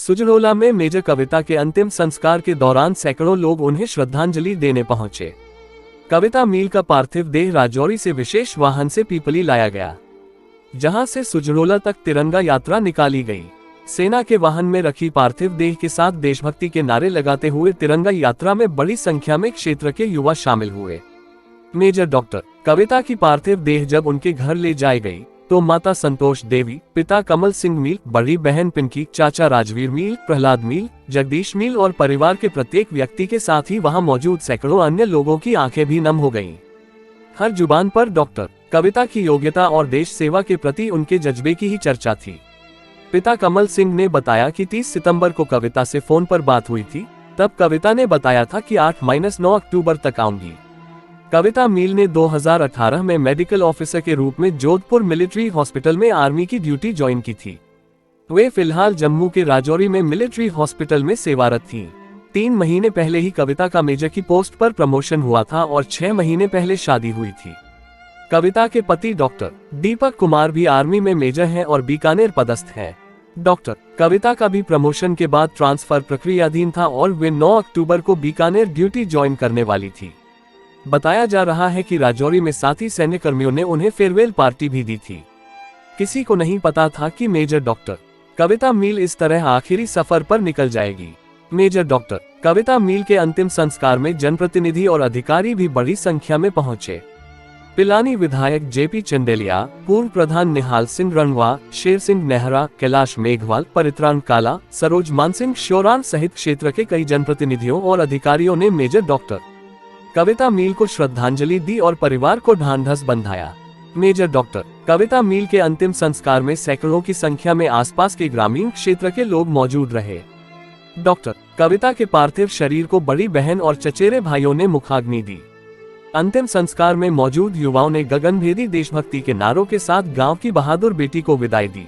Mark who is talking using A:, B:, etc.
A: सुजरोला में मेजर कविता के अंतिम संस्कार के दौरान सैकड़ों लोग उन्हें श्रद्धांजलि देने पहुंचे। कविता मील का पार्थिव देह राजौरी से विशेष वाहन से पीपली लाया गया, जहां से सुजरोला तक तिरंगा यात्रा निकाली गई। सेना के वाहन में रखी पार्थिव देह के साथ देशभक्ति के नारे लगाते हुए तिरंगा यात्रा में बड़ी संख्या में क्षेत्र के युवा शामिल हुए। मेजर डॉक्टर कविता की पार्थिव देह जब उनके घर ले जाई गई तो माता संतोष देवी, पिता कमल सिंह मील, बड़ी बहन पिंकी, चाचा राजवीर मील, प्रहलाद मील, जगदीश मील और परिवार के प्रत्येक व्यक्ति के साथ ही वहां मौजूद सैकड़ों अन्य लोगों की आंखें भी नम हो गईं। हर जुबान पर डॉक्टर कविता की योग्यता और देश सेवा के प्रति उनके जज्बे की ही चर्चा थी। पिता कमल सिंह ने बताया कि 30 सितंबर को कविता से फोन पर बात हुई थी। तब कविता ने बताया था कि 8-9 अक्टूबर तक आऊंगी। कविता मील ने 2018 में मेडिकल ऑफिसर के रूप में जोधपुर मिलिट्री हॉस्पिटल में आर्मी की ड्यूटी ज्वाइन की थी। वे फिलहाल जम्मू के राजौरी में मिलिट्री हॉस्पिटल में सेवारत थीं। 3 महीने पहले ही कविता का मेजर की पोस्ट पर प्रमोशन हुआ था और 6 महीने पहले शादी हुई थी। कविता के पति डॉक्टर दीपक कुमार भी आर्मी में मेजर हैं और बीकानेर पदस्थ हैं। डॉक्टर कविता का भी प्रमोशन के बाद ट्रांसफर प्रक्रियाधीन था और वे 9 अक्टूबर को बीकानेर ड्यूटी ज्वाइन करने वाली थी। बताया जा रहा है कि राजौरी में साथी सैन्य कर्मियों ने उन्हें फेयरवेल पार्टी भी दी थी। किसी को नहीं पता था कि मेजर डॉक्टर कविता मील इस तरह आखिरी सफर पर निकल जाएगी। मेजर डॉक्टर कविता मील के अंतिम संस्कार में जनप्रतिनिधि और अधिकारी भी बड़ी संख्या में पहुंचे। पिलानी विधायक जेपी चंदेलिया, पूर्व प्रधान निहाल सिंह रणवा, शेर सिंह नेहरा, कैलाश मेघवाल, परित्राण काला, सरोज मानसिंह श्योरान सहित क्षेत्र के कई जनप्रतिनिधियों और अधिकारियों ने मेजर डॉक्टर कविता मील को श्रद्धांजलि दी और परिवार को ढांढस बंधाया। मेजर डॉक्टर कविता मील के अंतिम संस्कार में सैकड़ों की संख्या में आसपास के ग्रामीण क्षेत्र के लोग मौजूद रहे। डॉक्टर कविता के पार्थिव शरीर को बड़ी बहन और चचेरे भाइयों ने मुखाग्नि दी। अंतिम संस्कार में मौजूद युवाओं ने गगनभेदी देशभक्ति के नारों के साथ गांव की बहादुर बेटी को विदाई दी।